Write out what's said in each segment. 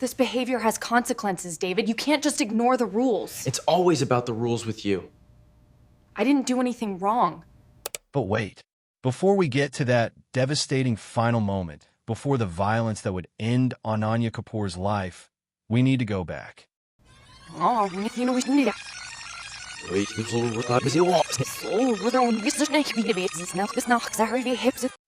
This behavior has consequences, David. You can't just ignore the rules. It's always about the rules with you. I didn't do anything wrong. But wait, before we get to that devastating final moment, before the violence that would end Ananya Kapoor's life, we need to go back.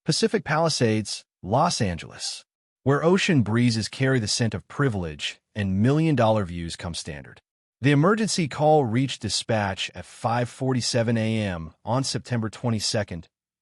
Pacific Palisades, Los Angeles, where ocean breezes carry the scent of privilege and million-dollar views come standard. The emergency call reached dispatch at 5:47 a.m. on September 22,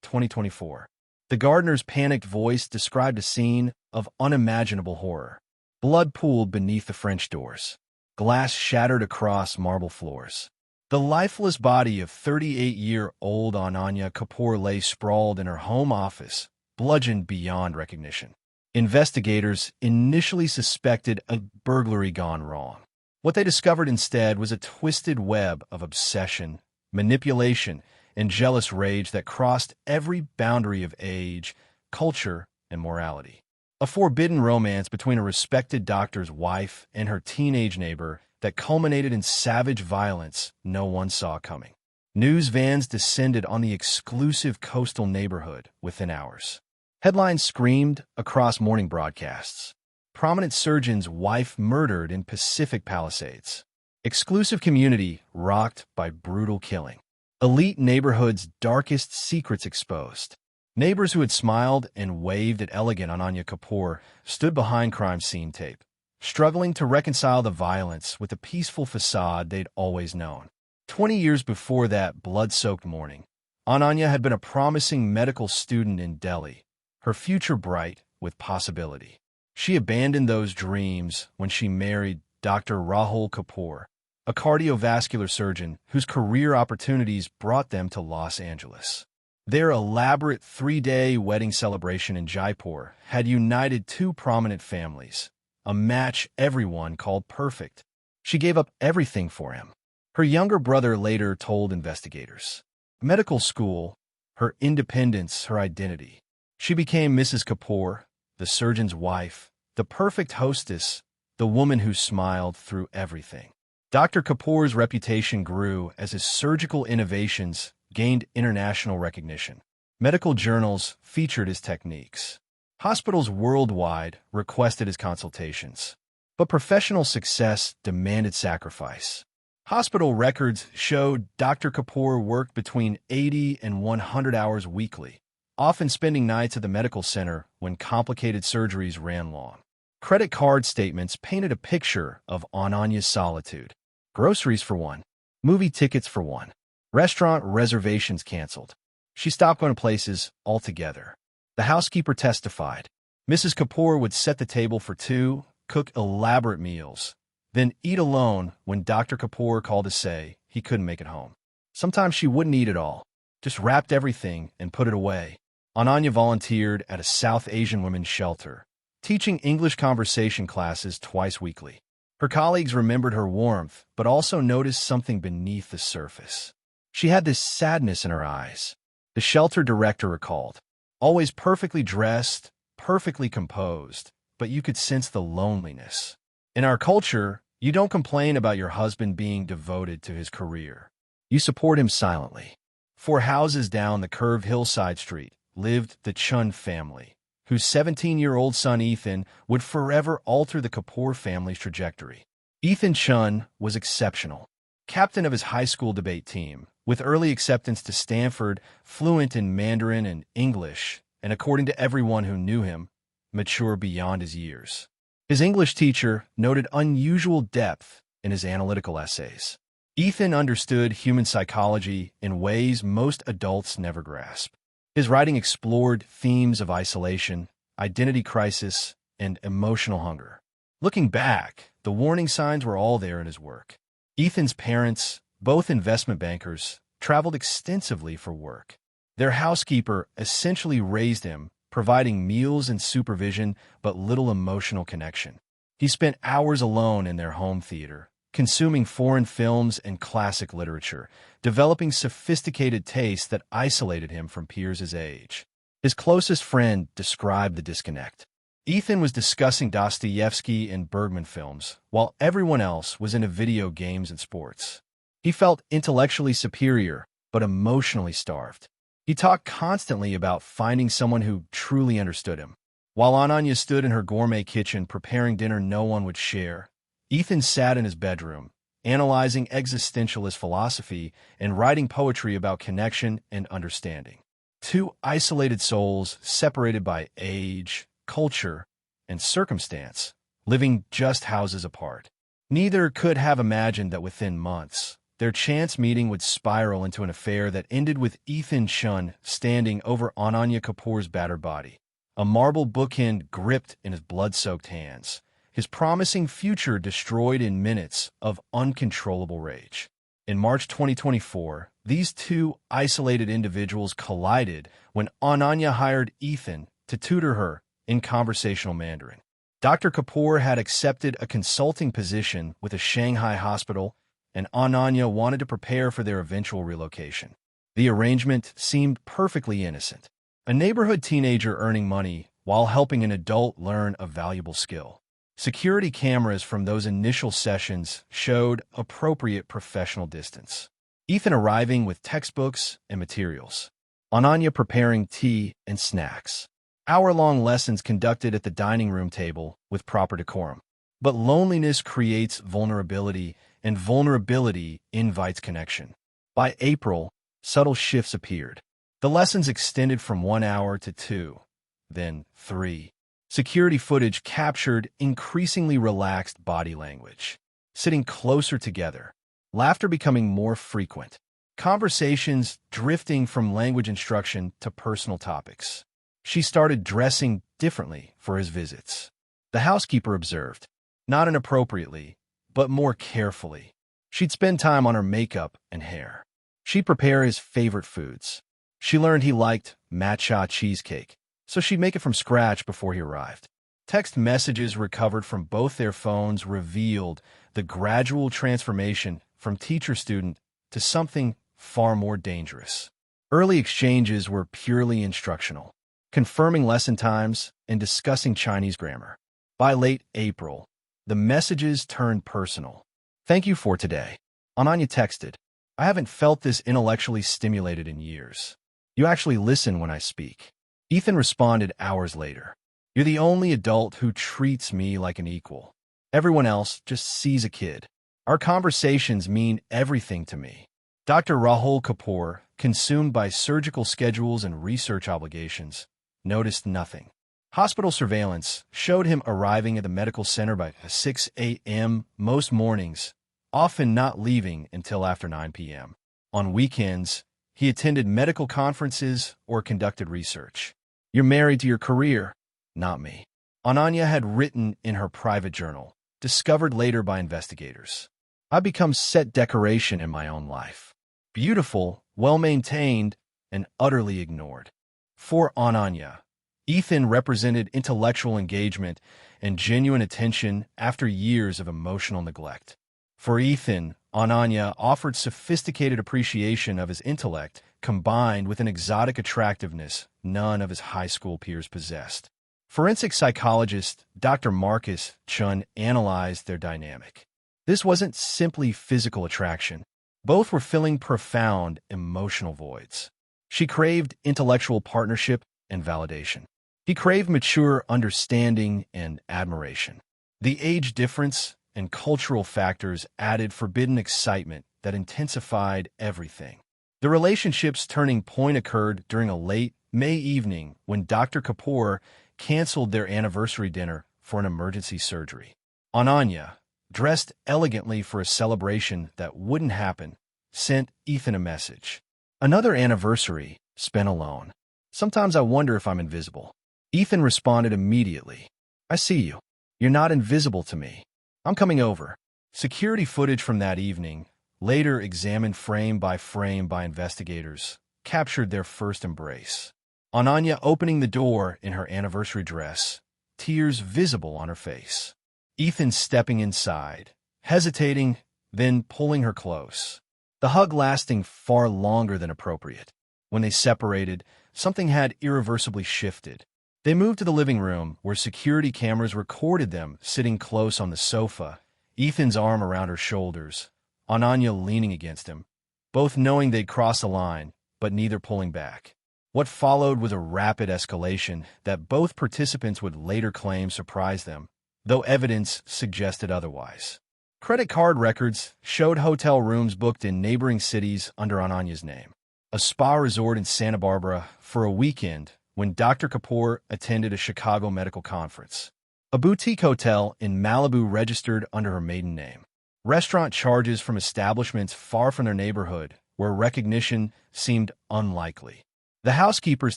2024. The gardener's panicked voice described a scene of unimaginable horror. Blood pooled beneath the French doors. Glass shattered across marble floors. The lifeless body of 38-year-old Ananya Kapoor lay sprawled in her home office, bludgeoned beyond recognition. Investigators initially suspected a burglary gone wrong. What they discovered instead was a twisted web of obsession, manipulation, and jealous rage that crossed every boundary of age, culture, and morality. A forbidden romance between a respected doctor's wife and her teenage neighbor that culminated in savage violence no one saw coming. News vans descended on the exclusive coastal neighborhood within hours. Headlines screamed across morning broadcasts. Prominent surgeon's wife murdered in Pacific Palisades. Exclusive community rocked by brutal killing. Elite neighborhood's darkest secrets exposed. Neighbors who had smiled and waved at elegant Ananya Kapoor stood behind crime scene tape, struggling to reconcile the violence with the peaceful facade they'd always known. 20 years before that blood-soaked morning, Ananya had been a promising medical student in Delhi, her future bright with possibility. She abandoned those dreams when she married Dr. Rahul Kapoor, a cardiovascular surgeon whose career opportunities brought them to Los Angeles. Their elaborate 3-day wedding celebration in Jaipur had united two prominent families, a match everyone called perfect. She gave up everything for him. Her younger brother later told investigators. Medical school, her independence, her identity. She became Mrs. Kapoor, the surgeon's wife, the perfect hostess, the woman who smiled through everything. Dr. Kapoor's reputation grew as his surgical innovations gained international recognition. Medical journals featured his techniques. Hospitals worldwide requested his consultations. But professional success demanded sacrifice. Hospital records showed Dr. Kapoor worked between 80 and 100 hours weekly, often spending nights at the medical center when complicated surgeries ran long. Credit card statements painted a picture of Ananya's solitude. Groceries for one, movie tickets for one, restaurant reservations canceled. She stopped going to places altogether. The housekeeper testified. Mrs. Kapoor would set the table for two, cook elaborate meals, then eat alone when Dr. Kapoor called to say he couldn't make it home. Sometimes she wouldn't eat at all, just wrapped everything and put it away. Ananya volunteered at a South Asian women's shelter, teaching English conversation classes twice weekly. Her colleagues remembered her warmth, but also noticed something beneath the surface. She had this sadness in her eyes. The shelter director recalled. Always perfectly dressed, perfectly composed, but you could sense the loneliness. In our culture, you don't complain about your husband being devoted to his career. You support him silently. 4 houses down the curved hillside street lived the Chen family, whose 17-year-old son Ethan would forever alter the Kapoor family's trajectory. Ethan Chen was exceptional. Captain of his high school debate team, with early acceptance to Stanford, fluent in Mandarin and English, and according to everyone who knew him, mature beyond his years. His English teacher noted unusual depth in his analytical essays. Ethan understood human psychology in ways most adults never grasp. His writing explored themes of isolation, identity crisis, and emotional hunger. Looking back, the warning signs were all there in his work. Ethan's parents, both investment bankers, traveled extensively for work. Their housekeeper essentially raised him, providing meals and supervision, but little emotional connection. He spent hours alone in their home theater, consuming foreign films and classic literature, developing sophisticated tastes that isolated him from peers his age. His closest friend described the disconnect. Ethan was discussing Dostoevsky and Bergman films, while everyone else was into video games and sports. He felt intellectually superior, but emotionally starved. He talked constantly about finding someone who truly understood him. While Ananya stood in her gourmet kitchen preparing dinner no one would share, Ethan sat in his bedroom, analyzing existentialist philosophy and writing poetry about connection and understanding. Two isolated souls separated by age, culture, and circumstance, living just houses apart. Neither could have imagined that within months, their chance meeting would spiral into an affair that ended with Ethan Chen standing over Ananya Kapoor's battered body, a marble bookend gripped in his blood-soaked hands, his promising future destroyed in minutes of uncontrollable rage. In March 2024, these two isolated individuals collided when Ananya hired Ethan to tutor her in conversational Mandarin. Dr. Kapoor had accepted a consulting position with a Shanghai hospital, and Ananya wanted to prepare for their eventual relocation. The arrangement seemed perfectly innocent. A neighborhood teenager earning money while helping an adult learn a valuable skill. Security cameras from those initial sessions showed appropriate professional distance. Ethan arriving with textbooks and materials. Ananya preparing tea and snacks. Hour-long lessons conducted at the dining room table with proper decorum. But loneliness creates vulnerability, and vulnerability invites connection. By April, subtle shifts appeared. The lessons extended from 1 hour to 2, then 3. Security footage captured increasingly relaxed body language. Sitting closer together. Laughter becoming more frequent. Conversations drifting from language instruction to personal topics. She started dressing differently for his visits. The housekeeper observed, not inappropriately, but more carefully. She'd spend time on her makeup and hair. She'd prepare his favorite foods. She learned he liked matcha cheesecake, so she'd make it from scratch before he arrived. Text messages recovered from both their phones revealed the gradual transformation from teacher-student to something far more dangerous. Early exchanges were purely instructional, confirming lesson times and discussing Chinese grammar. By late April, the messages turned personal. "Thank you for today." Ananya texted, "I haven't felt this intellectually stimulated in years. You actually listen when I speak." Ethan responded hours later, "You're the only adult who treats me like an equal. Everyone else just sees a kid. Our conversations mean everything to me." Dr. Rahul Kapoor, consumed by surgical schedules and research obligations, noticed nothing. Hospital surveillance showed him arriving at the medical center by 6 a.m. most mornings, often not leaving until after 9 p.m. On weekends, he attended medical conferences or conducted research. "You're married to your career, not me," Ananya had written in her private journal, discovered later by investigators. "I've become set decoration in my own life. Beautiful, well-maintained, and utterly ignored." For Ananya, Ethan represented intellectual engagement and genuine attention after years of emotional neglect. For Ethan, Ananya offered sophisticated appreciation of his intellect combined with an exotic attractiveness none of his high school peers possessed. Forensic psychologist Dr. Marcus Chun analyzed their dynamic. This wasn't simply physical attraction. Both were filling profound emotional voids. She craved intellectual partnership and validation. He craved mature understanding and admiration. The age difference and cultural factors added forbidden excitement that intensified everything. The relationship's turning point occurred during a late May evening when Dr. Kapoor canceled their anniversary dinner for an emergency surgery. Ananya, dressed elegantly for a celebration that wouldn't happen, sent Ethan a message. "Another anniversary spent alone. Sometimes I wonder if I'm invisible." Ethan responded immediately. "I see you. You're not invisible to me. I'm coming over." Security footage from that evening, later examined frame by investigators, captured their first embrace. Ananya opening the door in her anniversary dress, tears visible on her face. Ethan stepping inside, hesitating, then pulling her close. The hug lasting far longer than appropriate. When they separated, something had irreversibly shifted. They moved to the living room, where security cameras recorded them sitting close on the sofa, Ethan's arm around her shoulders, Ananya leaning against him, both knowing they'd crossed the line, but neither pulling back. What followed was a rapid escalation that both participants would later claim surprised them, though evidence suggested otherwise. Credit card records showed hotel rooms booked in neighboring cities under Ananya's name. A spa resort in Santa Barbara for a weekend when Dr. Kapoor attended a Chicago medical conference. A boutique hotel in Malibu registered under her maiden name. Restaurant charges from establishments far from their neighborhood, where recognition seemed unlikely. The housekeeper's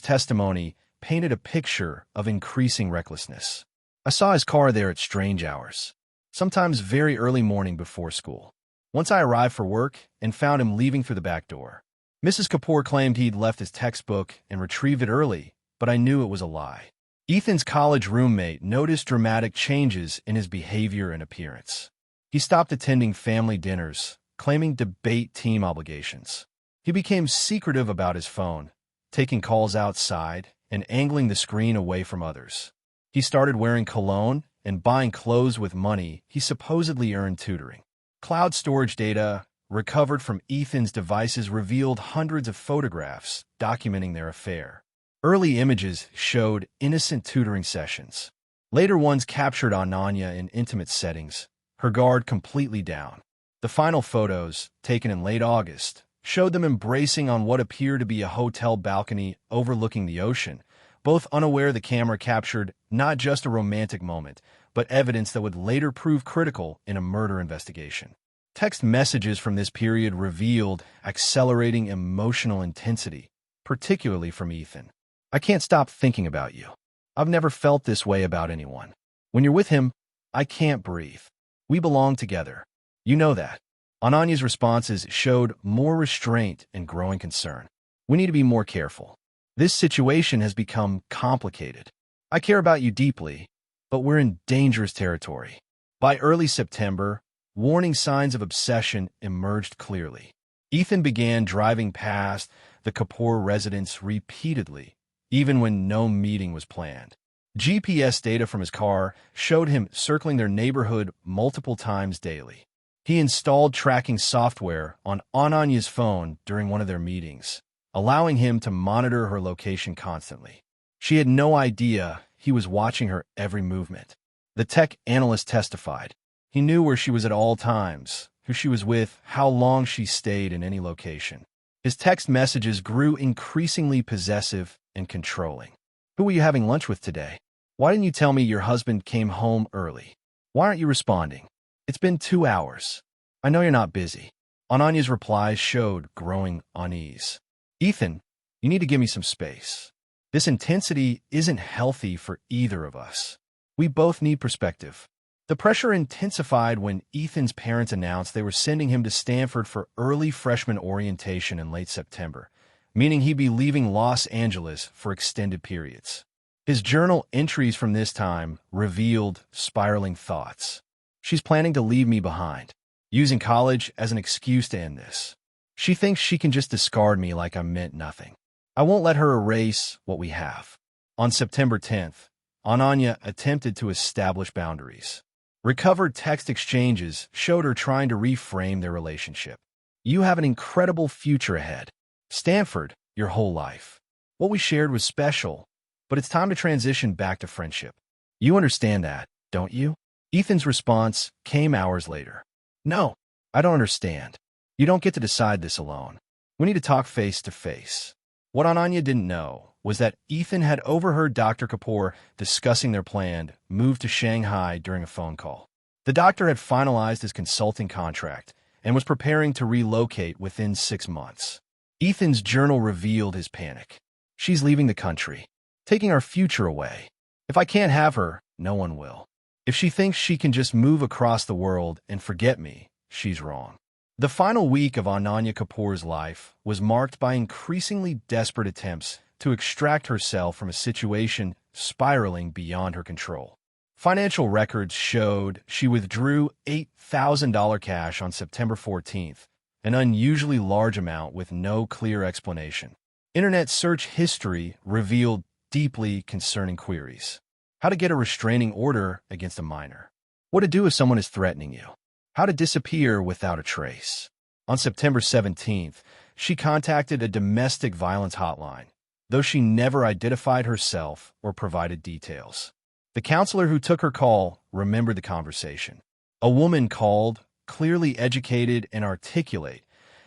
testimony painted a picture of increasing recklessness. I saw his car there at strange hours, sometimes very early morning before school. Once I arrived for work and found him leaving through the back door. Mrs. Kapoor claimed he'd left his textbook and retrieved it early, but I knew it was a lie. Ethan's college roommate noticed dramatic changes in his behavior and appearance. He stopped attending family dinners, claiming debate team obligations. He became secretive about his phone, taking calls outside and angling the screen away from others. He started wearing cologne and buying clothes with money he supposedly earned tutoring. Cloud storage data recovered from Ethan's devices revealed hundreds of photographs documenting their affair. Early images showed innocent tutoring sessions. Later ones captured Ananya in intimate settings, her guard completely down. The final photos, taken in late August, showed them embracing on what appeared to be a hotel balcony overlooking the ocean, both unaware the camera captured not just a romantic moment, but evidence that would later prove critical in a murder investigation. Text messages from this period revealed accelerating emotional intensity, particularly from Ethan. I can't stop thinking about you. I've never felt this way about anyone. When you're with him, I can't breathe. We belong together. You know that. Ananya's responses showed more restraint and growing concern. We need to be more careful. This situation has become complicated. I care about you deeply, but we're in dangerous territory. By early September, warning signs of obsession emerged clearly. Ethan began driving past the Kapoor residence repeatedly, even when no meeting was planned. GPS data from his car showed him circling their neighborhood multiple times daily. He installed tracking software on Ananya's phone during one of their meetings, allowing him to monitor her location constantly. She had no idea he was watching her every movement. The tech analyst testified. He knew where she was at all times, who she was with, how long she stayed in any location. His text messages grew increasingly possessive and controlling. Who were you having lunch with today? Why didn't you tell me your husband came home early? Why aren't you responding? It's been 2 hours. I know you're not busy. Ananya's replies showed growing unease. Ethan, you need to give me some space. This intensity isn't healthy for either of us. We both need perspective. The pressure intensified when Ethan's parents announced they were sending him to Stanford for early freshman orientation in late September, meaning he'd be leaving Los Angeles for extended periods. His journal entries from this time revealed spiraling thoughts. She's planning to leave me behind, using college as an excuse to end this. She thinks she can just discard me like I meant nothing. I won't let her erase what we have. On September 10th, Ananya attempted to establish boundaries. Recovered text exchanges showed her trying to reframe their relationship. You have an incredible future ahead. Stanford, your whole life. What we shared was special, but it's time to transition back to friendship. You understand that, don't you? Ethan's response came hours later. No, I don't understand. You don't get to decide this alone. We need to talk face to face. What Ananya didn't know was that Ethan had overheard Dr. Kapoor discussing their planned move to Shanghai during a phone call. The doctor had finalized his consulting contract and was preparing to relocate within 6 months. Ethan's journal revealed his panic. She's leaving the country, taking our future away. If I can't have her, no one will. If she thinks she can just move across the world and forget me, she's wrong. The final week of Ananya Kapoor's life was marked by increasingly desperate attempts to extract herself from a situation spiraling beyond her control. Financial records showed she withdrew $8,000 cash on September 14th, an unusually large amount with no clear explanation. Internet search history revealed deeply concerning queries. How to get a restraining order against a minor. What to do if someone is threatening you. How to disappear without a trace. On September 17th, she contacted a domestic violence hotline, though she never identified herself or provided details. The counselor who took her call remembered the conversation. A woman called, clearly educated and articulate,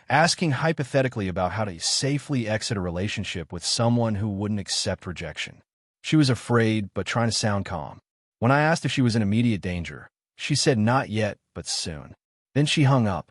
asking hypothetically about how to safely exit a relationship with someone who wouldn't accept rejection. She was afraid, but trying to sound calm. When I asked if she was in immediate danger, she said not yet, but soon. Then she hung up.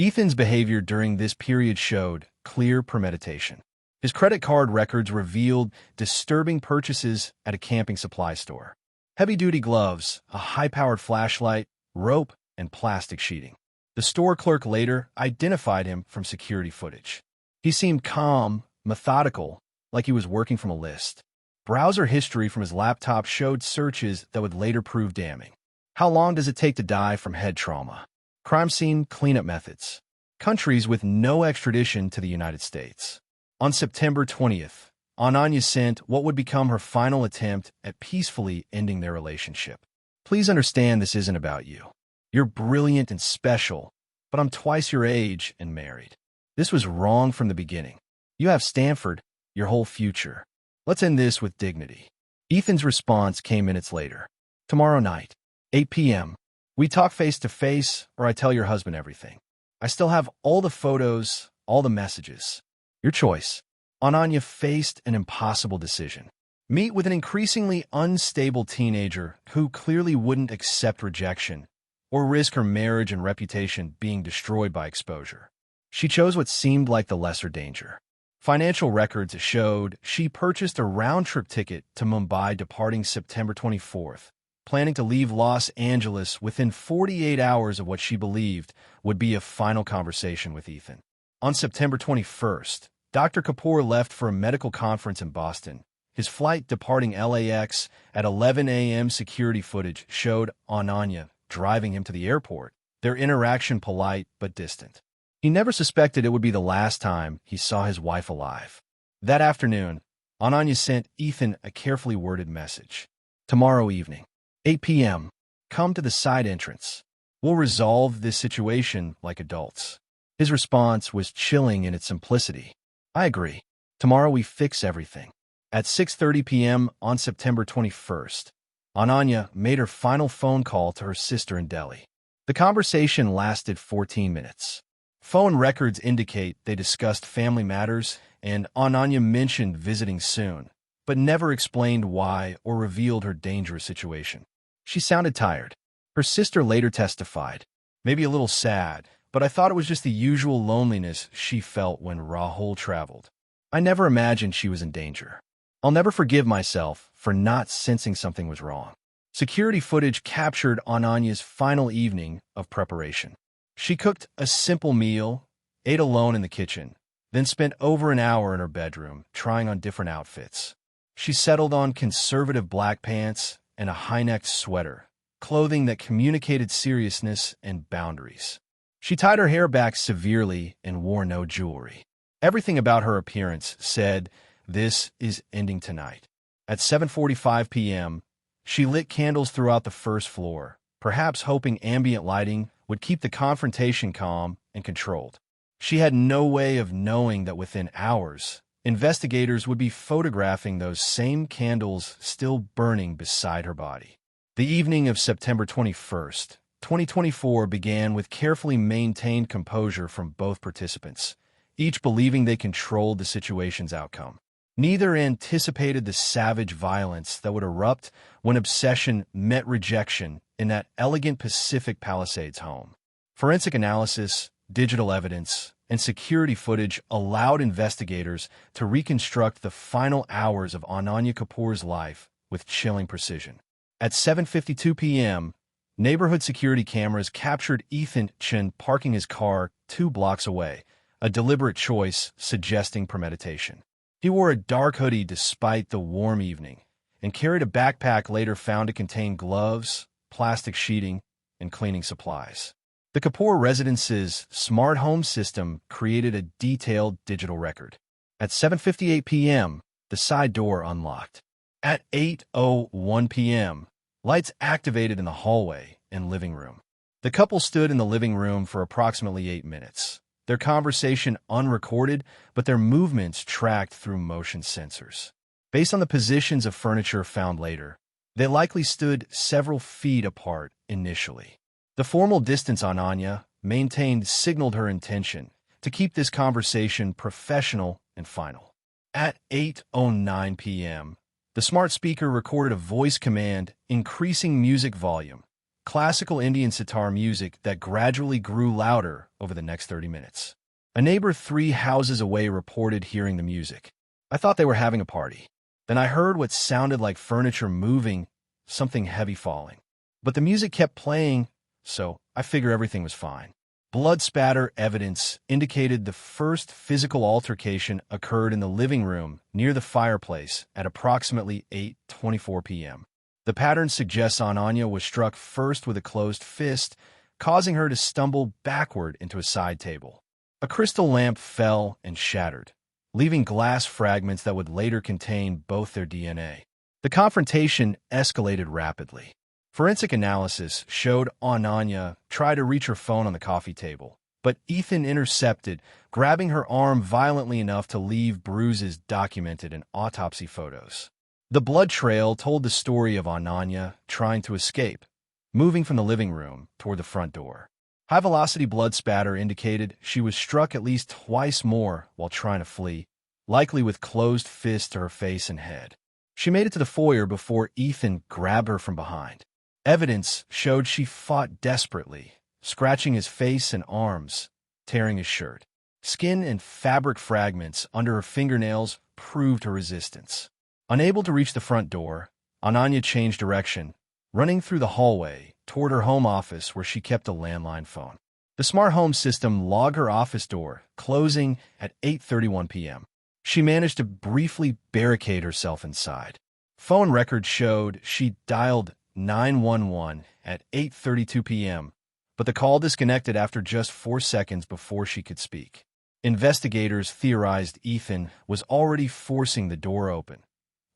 Ethan's behavior during this period showed clear premeditation. His credit card records revealed disturbing purchases at a camping supply store. Heavy-duty gloves, a high-powered flashlight, rope, and plastic sheeting. The store clerk later identified him from security footage. He seemed calm, methodical, like he was working from a list. Browser history from his laptop showed searches that would later prove damning. How long does it take to die from head trauma? Crime scene cleanup methods. Countries with no extradition to the United States. On September 20th, Ananya sent what would become her final attempt at peacefully ending their relationship. Please understand this isn't about you. You're brilliant and special, but I'm twice your age and married. This was wrong from the beginning. You have Stanford, your whole future. Let's end this with dignity. Ethan's response came minutes later. Tomorrow night, 8 p.m. We talk face to face, or I tell your husband everything. I still have all the photos, all the messages. Your choice. Ananya faced an impossible decision. Meet with an increasingly unstable teenager who clearly wouldn't accept rejection, or risk her marriage and reputation being destroyed by exposure. She chose what seemed like the lesser danger. Financial records showed she purchased a round-trip ticket to Mumbai departing September 24th, planning to leave Los Angeles within 48 hours of what she believed would be a final conversation with Ethan. On September 21st, Dr. Kapoor left for a medical conference in Boston. His flight departing LAX at 11 a.m. Security footage showed Ananya driving him to the airport, their interaction polite but distant. He never suspected it would be the last time he saw his wife alive. That afternoon, Ananya sent Ethan a carefully worded message. Tomorrow evening, 8 p.m., come to the side entrance. We'll resolve this situation like adults. His response was chilling in its simplicity. I agree. Tomorrow we fix everything. At 6:30 p.m. on September 21st, Ananya made her final phone call to her sister in Delhi. The conversation lasted 14 minutes. Phone records indicate they discussed family matters, and Ananya mentioned visiting soon, but never explained why or revealed her dangerous situation. She sounded tired. Her sister later testified, maybe a little sad, but I thought it was just the usual loneliness she felt when Rahul traveled. I never imagined she was in danger. I'll never forgive myself for not sensing something was wrong. Security footage captured Ananya's final evening of preparation. She cooked a simple meal, ate alone in the kitchen, then spent over an hour in her bedroom trying on different outfits. She settled on conservative black pants and a high-necked sweater, clothing that communicated seriousness and boundaries. She tied her hair back severely and wore no jewelry. Everything about her appearance said, "This is ending tonight." At 7:45 p.m., she lit candles throughout the first floor, perhaps hoping ambient lighting would keep the confrontation calm and controlled. She had no way of knowing that within hours, investigators would be photographing those same candles still burning beside her body. The evening of September 21st, 2024 began with carefully maintained composure from both participants, each believing they controlled the situation's outcome. Neither anticipated the savage violence that would erupt when obsession met rejection in that elegant Pacific Palisades home. Forensic analysis, digital evidence, and security footage allowed investigators to reconstruct the final hours of Ananya Kapoor's life with chilling precision. At 7:52 p.m., neighborhood security cameras captured Ethan Chen parking his car 2 blocks away, a deliberate choice suggesting premeditation. He wore a dark hoodie despite the warm evening, and carried a backpack later found to contain gloves, plastic sheeting, and cleaning supplies. The Kapoor residence's smart home system created a detailed digital record. At 7:58 p.m., the side door unlocked. At 8:01 p.m., lights activated in the hallway and living room. The couple stood in the living room for approximately 8 minutes, their conversation unrecorded, but their movements tracked through motion sensors. Based on the positions of furniture found later, they likely stood several feet apart initially. The formal distance Ananya maintained signaled her intention to keep this conversation professional and final. At 8:09 p.m., the smart speaker recorded a voice command increasing music volume, classical Indian sitar music that gradually grew louder over the next 30 minutes. A neighbor 3 houses away reported hearing the music. I thought they were having a party. Then I heard what sounded like furniture moving, something heavy falling. But the music kept playing, so I figure everything was fine. Blood spatter evidence indicated the first physical altercation occurred in the living room near the fireplace at approximately 8:24 p.m. The pattern suggests Ananya was struck first with a closed fist, causing her to stumble backward into a side table. A crystal lamp fell and shattered, leaving glass fragments that would later contain both their DNA. The confrontation escalated rapidly. Forensic analysis showed Ananya try to reach her phone on the coffee table, but Ethan intercepted, grabbing her arm violently enough to leave bruises documented in autopsy photos. The blood trail told the story of Ananya trying to escape, moving from the living room toward the front door. High-velocity blood spatter indicated she was struck at least twice more while trying to flee, likely with closed fists to her face and head. She made it to the foyer before Ethan grabbed her from behind. Evidence showed she fought desperately, scratching his face and arms, tearing his shirt. Skin and fabric fragments under her fingernails proved her resistance. Unable to reach the front door, Ananya changed direction, running through the hallway toward her home office where she kept a landline phone. The smart home system logged her office door, closing at 8:31 p.m. She managed to briefly barricade herself inside. Phone records showed she dialed 911 at 8:32 p.m., but the call disconnected after just 4 seconds before she could speak. Investigators theorized Ethan was already forcing the door open.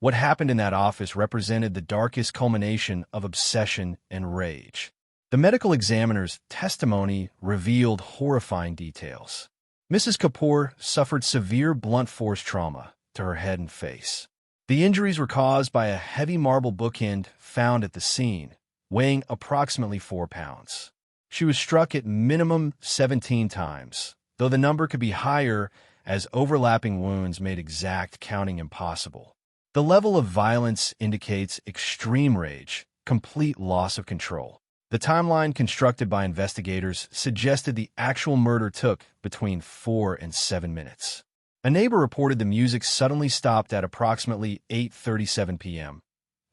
What happened in that office represented the darkest culmination of obsession and rage. The medical examiner's testimony revealed horrifying details. Mrs. Kapoor suffered severe blunt force trauma to her head and face. The injuries were caused by a heavy marble bookend found at the scene, weighing approximately 4 pounds. She was struck at minimum 17 times, though the number could be higher as overlapping wounds made exact counting impossible. The level of violence indicates extreme rage, complete loss of control. The timeline constructed by investigators suggested the actual murder took between 4 and 7 minutes. A neighbor reported the music suddenly stopped at approximately 8:37 p.m.,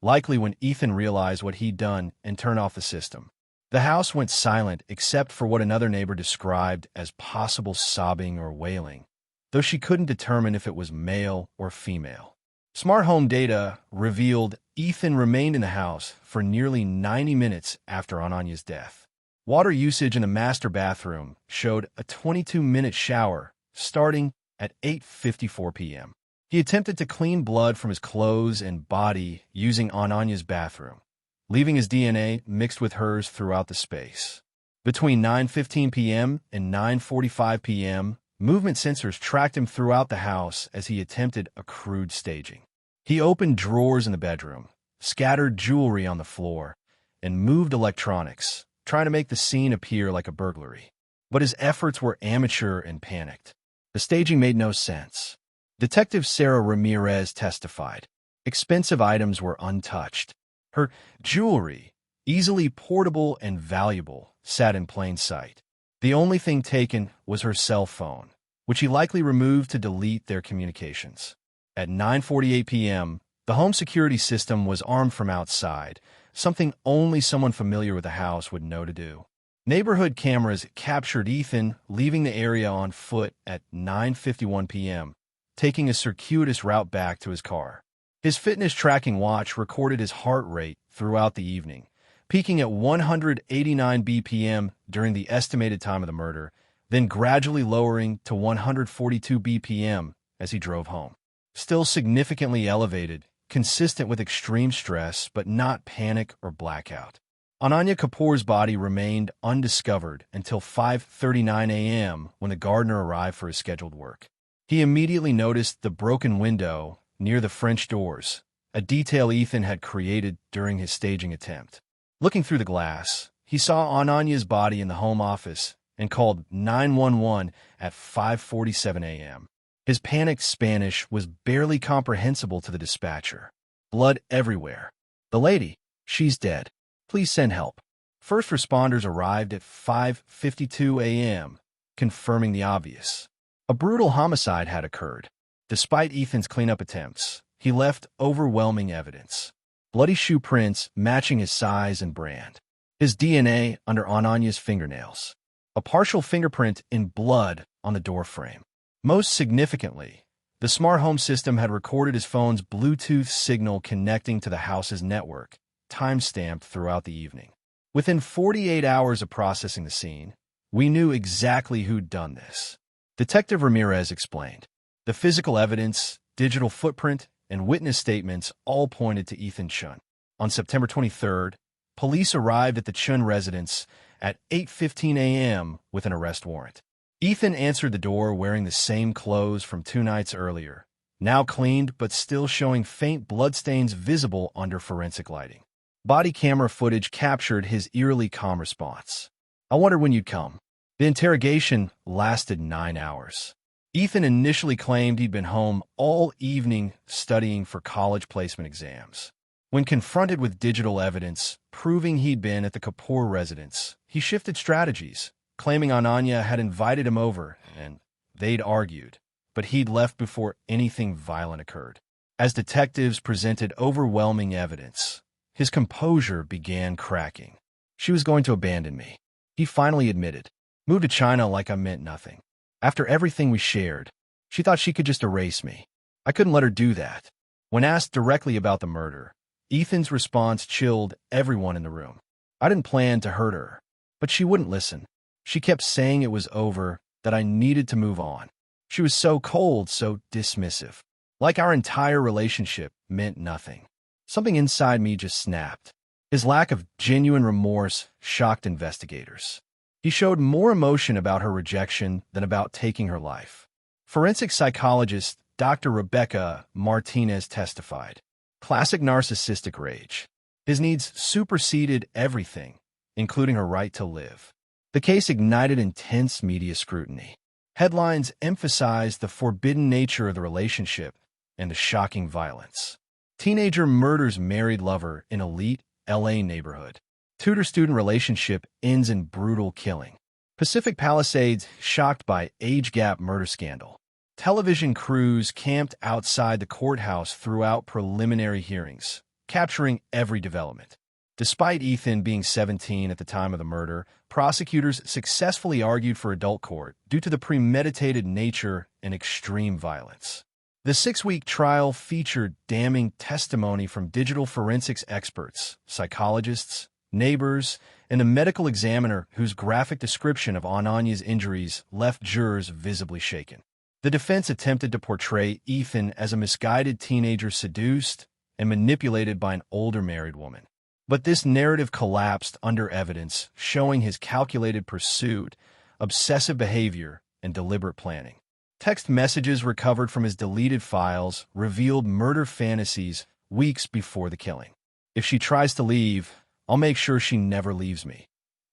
likely when Ethan realized what he'd done and turned off the system. The house went silent except for what another neighbor described as possible sobbing or wailing, though she couldn't determine if it was male or female. Smart home data revealed Ethan remained in the house for nearly 90 minutes after Ananya's death. Water usage in the master bathroom showed a 22-minute shower starting at 8:54 p.m. He attempted to clean blood from his clothes and body using Ananya's bathroom, leaving his DNA mixed with hers throughout the space. Between 9:15 p.m. and 9:45 p.m., movement sensors tracked him throughout the house as he attempted a crude staging. He opened drawers in the bedroom, scattered jewelry on the floor, and moved electronics, trying to make the scene appear like a burglary. But his efforts were amateur and panicked. The staging made no sense. Detective Sarah Ramirez testified. Expensive items were untouched. Her jewelry, easily portable and valuable, sat in plain sight. The only thing taken was her cell phone, which he likely removed to delete their communications. At 9:48 p.m., the home security system was armed from outside, something only someone familiar with the house would know to do. Neighborhood cameras captured Ethan leaving the area on foot at 9:51 p.m., taking a circuitous route back to his car. His fitness tracking watch recorded his heart rate throughout the evening, peaking at 189 BPM during the estimated time of the murder, then gradually lowering to 142 BPM as he drove home. Still significantly elevated, consistent with extreme stress but not panic or blackout. Ananya Kapoor's body remained undiscovered until 5:39 a.m. when the gardener arrived for his scheduled work. He immediately noticed the broken window near the French doors, a detail Ethan had created during his staging attempt. Looking through the glass, he saw Ananya's body in the home office and called 911 at 5:47 a.m. His panicked Spanish was barely comprehensible to the dispatcher. Blood everywhere. "The lady, she's dead. Please send help." First responders arrived at 5:52 a.m., confirming the obvious. A brutal homicide had occurred. Despite Ethan's cleanup attempts, he left overwhelming evidence. Bloody shoe prints matching his size and brand. His DNA under Ananya's fingernails. A partial fingerprint in blood on the doorframe. Most significantly, the smart home system had recorded his phone's Bluetooth signal connecting to the house's network, time-stamped throughout the evening. Within 48 hours of processing the scene, we knew exactly who'd done this. Detective Ramirez explained. The physical evidence, digital footprint, and witness statements all pointed to Ethan Chen. On September 23rd, police arrived at the Chen residence at 8:15 a.m. with an arrest warrant. Ethan answered the door wearing the same clothes from 2 nights earlier, now cleaned but still showing faint bloodstains visible under forensic lighting. Body camera footage captured his eerily calm response. "I wondered when you'd come." The interrogation lasted 9 hours. Ethan initially claimed he'd been home all evening studying for college placement exams. When confronted with digital evidence proving he'd been at the Kapoor residence, he shifted strategies, claiming Ananya had invited him over and they'd argued, but he'd left before anything violent occurred. As detectives presented overwhelming evidence, his composure began cracking. "She was going to abandon me," he finally admitted. "Moved to China like I meant nothing. After everything we shared, she thought she could just erase me. I couldn't let her do that." When asked directly about the murder, Ethan's response chilled everyone in the room. "I didn't plan to hurt her, but she wouldn't listen. She kept saying it was over, that I needed to move on. She was so cold, so dismissive. Like our entire relationship meant nothing. Something inside me just snapped." His lack of genuine remorse shocked investigators. He showed more emotion about her rejection than about taking her life. Forensic psychologist Dr. Rebecca Martinez testified. Classic narcissistic rage. His needs superseded everything, including her right to live. The case ignited intense media scrutiny. Headlines emphasized the forbidden nature of the relationship and the shocking violence. Teenager murders married lover in elite LA neighborhood. Tutor-student relationship ends in brutal killing. Pacific Palisades shocked by age gap murder scandal. Television crews camped outside the courthouse throughout preliminary hearings, capturing every development. Despite Ethan being 17 at the time of the murder, prosecutors successfully argued for adult court due to the premeditated nature and extreme violence. The 6-week trial featured damning testimony from digital forensics experts, psychologists, neighbors, and a medical examiner whose graphic description of Ananya's injuries left jurors visibly shaken. The defense attempted to portray Ethan as a misguided teenager seduced and manipulated by an older married woman. But this narrative collapsed under evidence showing his calculated pursuit, obsessive behavior, and deliberate planning. Text messages recovered from his deleted files revealed murder fantasies weeks before the killing. "If she tries to leave, I'll make sure she never leaves me."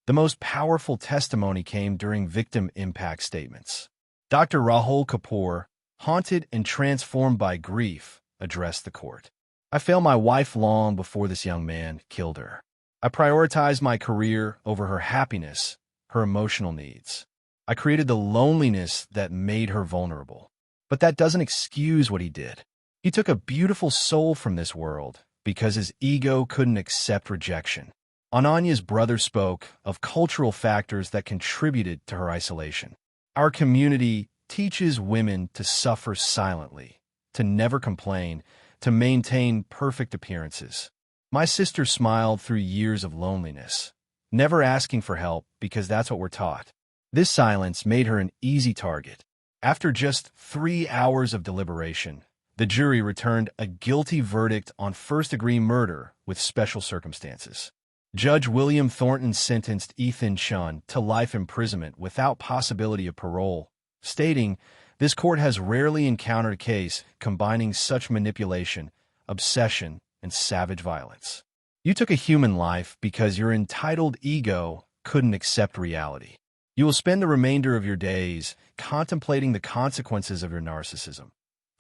The most powerful testimony came during victim impact statements. Dr. Rahul Kapoor, haunted and transformed by grief, addressed the court. "I failed my wife long before this young man killed her. I prioritized my career over her happiness, her emotional needs. I created the loneliness that made her vulnerable. But that doesn't excuse what he did. He took a beautiful soul from this world because his ego couldn't accept rejection." Ananya's brother spoke of cultural factors that contributed to her isolation. "Our community teaches women to suffer silently, to never complain, to maintain perfect appearances. My sister smiled through years of loneliness, never asking for help because that's what we're taught. This silence made her an easy target. After just 3 hours of deliberation, The jury returned a guilty verdict on first-degree murder with special circumstances. Judge William Thornton sentenced Ethan Chen to life imprisonment without possibility of parole, stating, "This court has rarely encountered a case combining such manipulation, obsession, and savage violence. You took a human life because your entitled ego couldn't accept reality. You will spend the remainder of your days contemplating the consequences of your narcissism."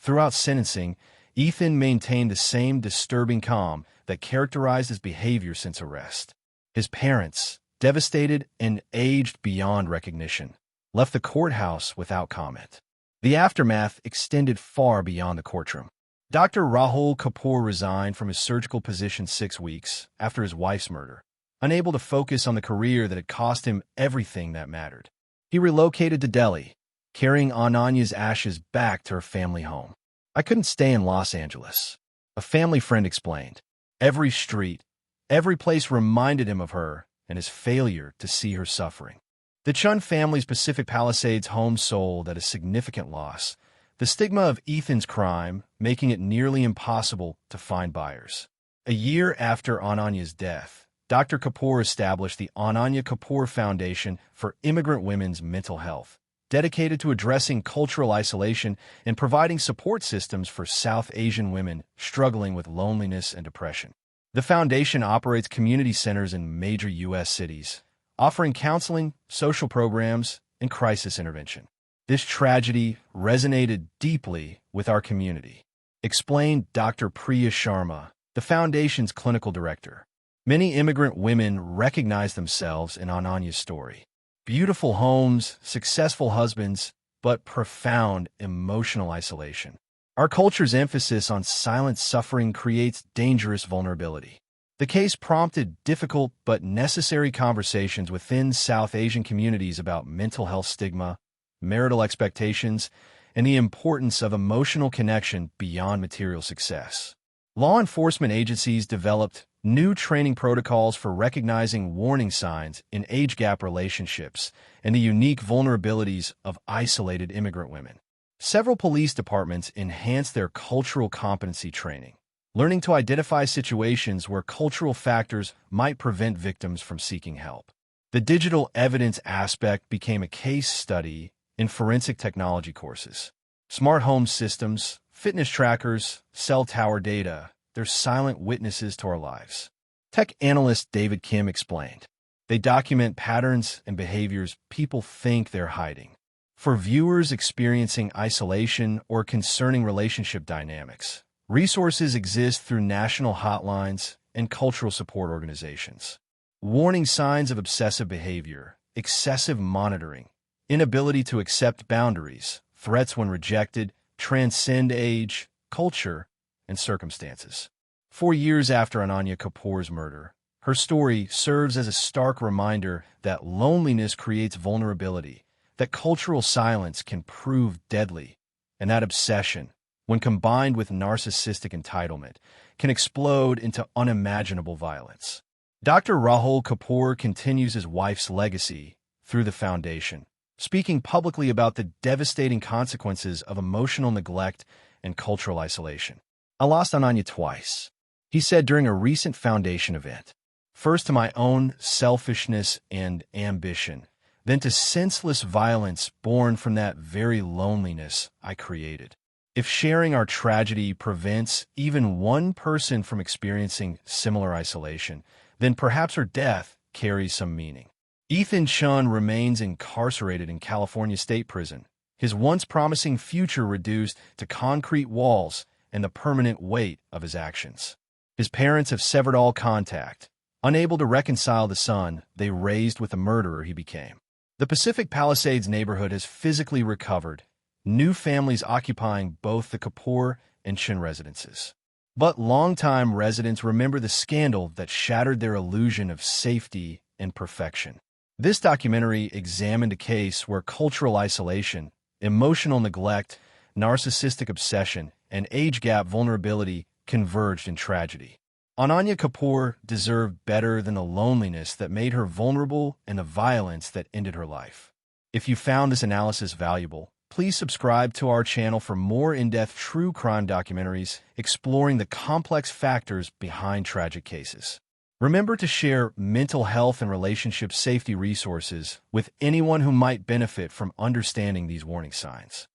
Throughout sentencing, Ethan maintained the same disturbing calm that characterized his behavior since arrest. His parents, devastated and aged beyond recognition, left the courthouse without comment. The aftermath extended far beyond the courtroom. Dr. Rahul Kapoor resigned from his surgical position 6 weeks after his wife's murder, unable to focus on the career that had cost him everything that mattered. He relocated to Delhi, carrying Ananya's ashes back to her family home. "I couldn't stay in Los Angeles," a family friend explained. Every street, every place reminded him of her and his failure to see her suffering. The Chen family's Pacific Palisades home sold at a significant loss, the stigma of Ethan's crime making it nearly impossible to find buyers. A year after Ananya's death, Dr. Kapoor established the Ananya Kapoor Foundation for Immigrant Women's Mental Health, dedicated to addressing cultural isolation and providing support systems for South Asian women struggling with loneliness and depression. The foundation operates community centers in major U.S. cities, offering counseling, social programs, and crisis intervention. This tragedy resonated deeply with our community, explained Dr. Priya Sharma, the foundation's clinical director. Many immigrant women recognize themselves in Ananya's story. Beautiful homes, successful husbands, but profound emotional isolation. Our culture's emphasis on silent suffering creates dangerous vulnerability. The case prompted difficult but necessary conversations within South Asian communities about mental health stigma, marital expectations, and the importance of emotional connection beyond material success. Law enforcement agencies developed new training protocols for recognizing warning signs in age gap relationships and the unique vulnerabilities of isolated immigrant women. Several police departments enhanced their cultural competency training, learning to identify situations where cultural factors might prevent victims from seeking help. The digital evidence aspect became a case study in forensic technology courses. Smart home systems, fitness trackers, cell tower data, they're silent witnesses to our lives. Tech analyst David Kim explained, "They document patterns and behaviors people think they're hiding. For viewers experiencing isolation or concerning relationship dynamics, resources exist through national hotlines and cultural support organizations. Warning signs of obsessive behavior, excessive monitoring, inability to accept boundaries, threats when rejected, transcend age, culture, and circumstances." 4 years after Ananya Kapoor's murder, her story serves as a stark reminder that loneliness creates vulnerability, that cultural silence can prove deadly, and that obsession, when combined with narcissistic entitlement, can explode into unimaginable violence. Dr. Rahul Kapoor continues his wife's legacy through the foundation, speaking publicly about the devastating consequences of emotional neglect and cultural isolation. "I lost Ananya twice," he said during a recent foundation event. "First to my own selfishness and ambition, then to senseless violence born from that very loneliness I created. If sharing our tragedy prevents even one person from experiencing similar isolation, then perhaps her death carries some meaning." Ethan Chen remains incarcerated in California State Prison, his once promising future reduced to concrete walls and the permanent weight of his actions. His parents have severed all contact, unable to reconcile the son they raised with the murderer he became. The Pacific Palisades neighborhood has physically recovered, new families occupying both the Kapoor and Chen residences. But longtime residents remember the scandal that shattered their illusion of safety and perfection. This documentary examined a case where cultural isolation, emotional neglect, narcissistic obsession, and age gap vulnerability converged in tragedy. Ananya Kapoor deserved better than the loneliness that made her vulnerable and the violence that ended her life. If you found this analysis valuable, Please subscribe to our channel for more in-depth true crime documentaries exploring the complex factors behind tragic cases. Remember to share mental health and relationship safety resources with anyone who might benefit from understanding these warning signs.